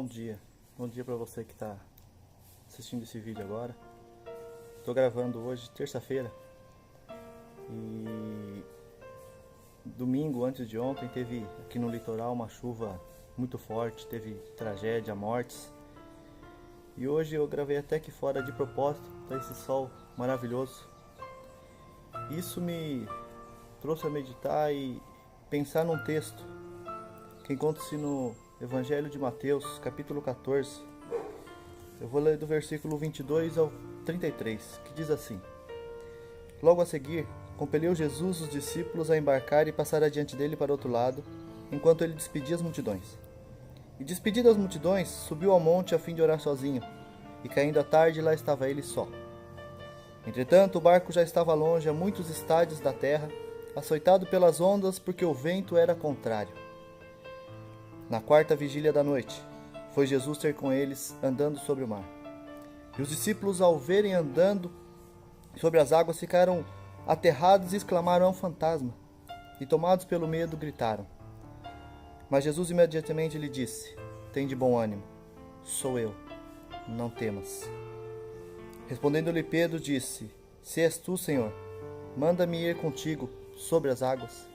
Bom dia. Bom dia para você que está assistindo esse vídeo agora. Estou gravando hoje, terça-feira. E domingo, antes de ontem, teve aqui no litoral uma chuva muito forte, teve tragédia, mortes. E hoje eu gravei até aqui fora de propósito, para esse sol maravilhoso. Isso me trouxe a meditar e pensar num texto que encontra-se no Evangelho de Mateus, capítulo 14. Eu vou ler do versículo 22 ao 33, que diz assim: Logo a seguir, compeliu Jesus os discípulos a embarcar e passar adiante dele para outro lado, enquanto ele despedia as multidões. E despedidas as multidões, subiu ao monte a fim de orar sozinho, e caindo a tarde, lá estava ele só. Entretanto, o barco já estava longe, a muitos estádios da terra, açoitado pelas ondas, porque o vento era contrário. Na quarta vigília da noite, foi Jesus ter com eles, andando sobre o mar. E os discípulos, ao verem andando sobre as águas, ficaram aterrados e exclamaram: "É um fantasma!" E tomados pelo medo, gritaram. Mas Jesus imediatamente lhe disse: "Tende bom ânimo, sou eu, não temas." Respondendo-lhe Pedro, disse: "Se és tu, Senhor, manda-me ir contigo sobre as águas."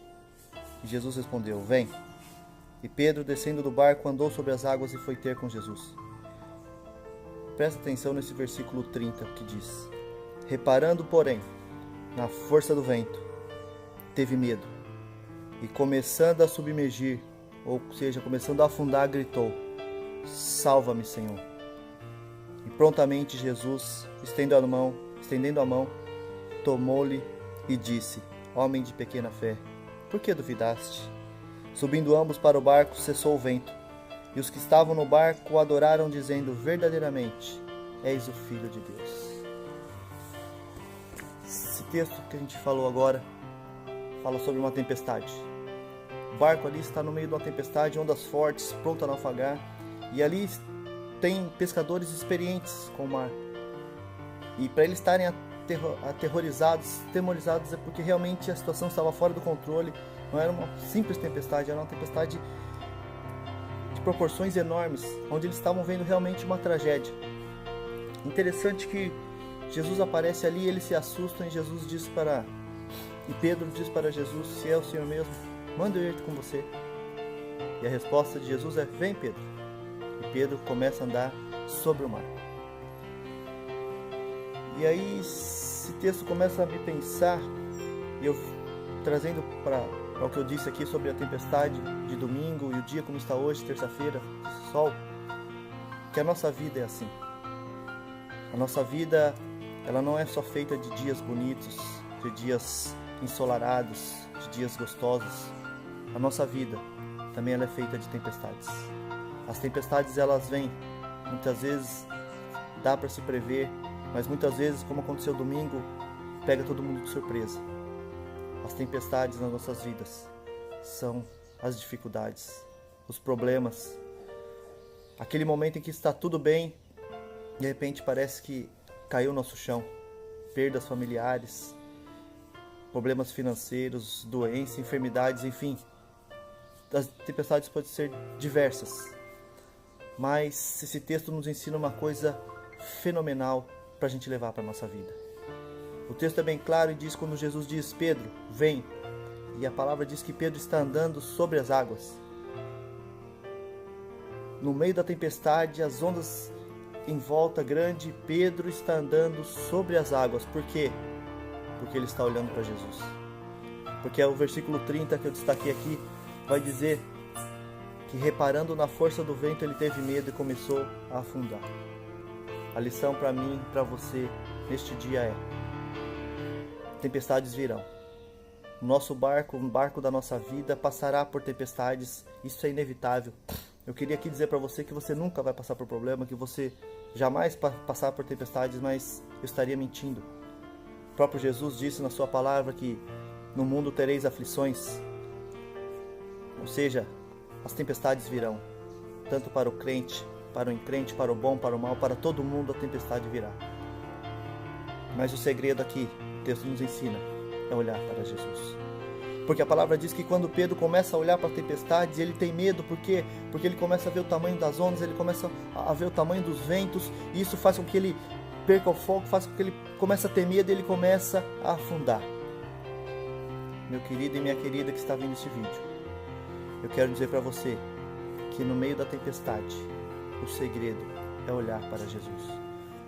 E Jesus respondeu: "Vem." E Pedro, descendo do barco, andou sobre as águas e foi ter com Jesus. Presta atenção nesse versículo 30 que diz: Reparando, porém, na força do vento, teve medo, e começando a submergir, ou seja, começando a afundar, gritou: "Salva-me, Senhor." E prontamente Jesus, estendendo a mão, tomou-lhe e disse: "Homem de pequena fé, por que duvidaste?" Subindo ambos para o barco, cessou o vento, e os que estavam no barco o adoraram, dizendo: "Verdadeiramente, és o Filho de Deus." Esse texto que a gente falou agora fala sobre uma tempestade. O barco ali está no meio de uma tempestade, ondas fortes, pronto a naufragar, e ali tem pescadores experientes com o mar. E para eles estarem aterrorizados, temorizados, é porque realmente a situação estava fora do controle. Não era uma simples tempestade, era uma tempestade de proporções enormes, onde eles estavam vendo realmente uma tragédia. Interessante que Jesus aparece ali, eles se assustam e Pedro diz para Jesus: "Se é o Senhor mesmo, manda eu ir com você." E a resposta de Jesus é: "Vem, Pedro." E Pedro começa a andar sobre o mar. E aí esse texto começa a me pensar, e eu trazendo para o que eu disse aqui sobre a tempestade de domingo e o dia como está hoje, terça-feira, sol, que a nossa vida é assim. A nossa vida, ela não é só feita de dias bonitos, de dias ensolarados, de dias gostosos. A nossa vida também ela é feita de tempestades. As tempestades, elas vêm, muitas vezes dá para se prever, mas muitas vezes, como aconteceu domingo, pega todo mundo de surpresa. As tempestades nas nossas vidas são as dificuldades, os problemas, aquele momento em que está tudo bem, de repente parece que caiu o nosso chão, perdas familiares, problemas financeiros, doenças, enfermidades, enfim. As tempestades podem ser diversas, mas esse texto nos ensina uma coisa fenomenal para a gente levar para a nossa vida. O texto é bem claro e diz, quando Jesus diz: "Pedro, vem", e a palavra diz que Pedro está andando sobre as águas. No meio da tempestade, as ondas em volta grande, Pedro está andando sobre as águas. Por quê? Porque ele está olhando para Jesus. Porque é o versículo 30 que eu destaquei aqui, vai dizer que reparando na força do vento, ele teve medo e começou a afundar. A lição para mim, para você, neste dia é: tempestades virão. O nosso barco, o barco da nossa vida, passará por tempestades. Isso é inevitável. Eu queria aqui dizer para você que você nunca vai passar por problema, que você jamais passar por tempestades, mas eu estaria mentindo. O próprio Jesus disse na sua palavra que no mundo tereis aflições. Ou seja, as tempestades virão, tanto para o crente, para o incrente, para o bom, para o mal, para todo mundo a tempestade virá. Mas o segredo aqui, o texto nos ensina, é olhar para Jesus. Porque a palavra diz que quando Pedro começa a olhar para a tempestade, ele tem medo. Por quê? Porque ele começa a ver o tamanho das ondas, ele começa a ver o tamanho dos ventos, e isso faz com que ele perca o foco, faz com que ele comece a ter medo e ele começa a afundar. Meu querido e minha querida que está vendo este vídeo, eu quero dizer para você que no meio da tempestade, o segredo é olhar para Jesus.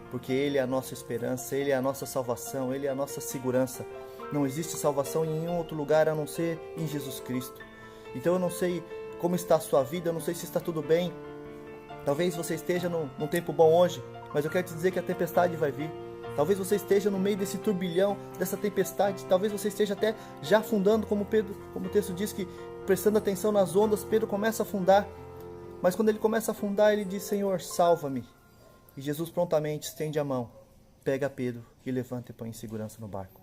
Porque Ele é a nossa esperança, Ele é a nossa salvação, Ele é a nossa segurança. Não existe salvação em nenhum outro lugar a não ser em Jesus Cristo. Então eu não sei como está a sua vida, eu não sei se está tudo bem. Talvez você esteja num tempo bom hoje, mas eu quero te dizer que a tempestade vai vir. Talvez você esteja no meio desse turbilhão, dessa tempestade. Talvez você esteja até já afundando, como o texto diz que, prestando atenção nas ondas, Pedro começa a afundar. Mas quando ele começa a afundar, ele diz: Senhor, salva-me. E Jesus prontamente estende a mão, pega Pedro e levanta e põe em segurança no barco.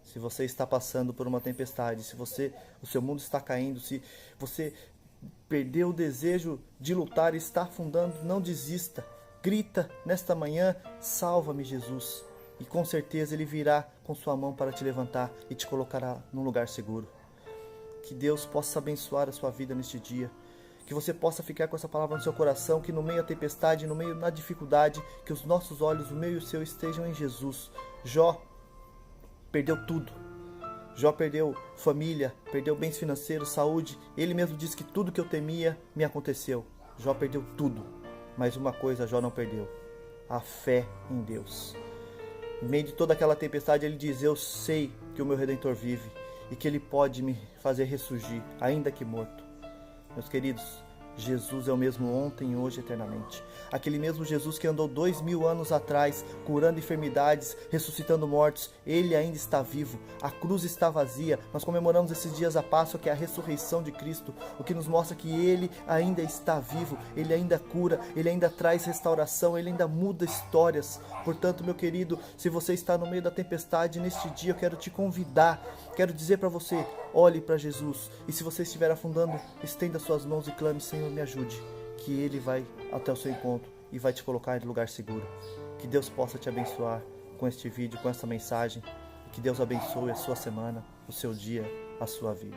Se você está passando por uma tempestade, se o seu mundo está caindo, se você perdeu o desejo de lutar e está afundando, não desista. Grita nesta manhã: salva-me, Jesus. E com certeza Ele virá com sua mão para te levantar e te colocará num lugar seguro. Que Deus possa abençoar a sua vida neste dia. Que você possa ficar com essa palavra no seu coração, que no meio da tempestade, no meio da dificuldade, que os nossos olhos, o meu e o seu, estejam em Jesus. Jó perdeu tudo. Jó perdeu família, perdeu bens financeiros, saúde. Ele mesmo disse que tudo que eu temia me aconteceu. Jó perdeu tudo. Mas uma coisa Jó não perdeu: a fé em Deus. No meio de toda aquela tempestade, ele diz: eu sei que o meu Redentor vive e que Ele pode me fazer ressurgir, ainda que morto. Meus queridos, Jesus é o mesmo ontem, hoje e eternamente. Aquele mesmo Jesus que andou 2000 anos atrás, curando enfermidades, ressuscitando mortos, Ele ainda está vivo. A cruz está vazia. Nós comemoramos esses dias a Páscoa, que é a ressurreição de Cristo, o que nos mostra que Ele ainda está vivo, Ele ainda cura, Ele ainda traz restauração, Ele ainda muda histórias. Portanto, meu querido, se você está no meio da tempestade, neste dia eu quero te convidar, quero dizer para você: olhe para Jesus. E se você estiver afundando, estenda suas mãos e clame: Senhor, me ajude. Que Ele vai até o seu encontro e vai te colocar em lugar seguro. Que Deus possa te abençoar com este vídeo, com esta mensagem. Que Deus abençoe a sua semana, o seu dia, a sua vida.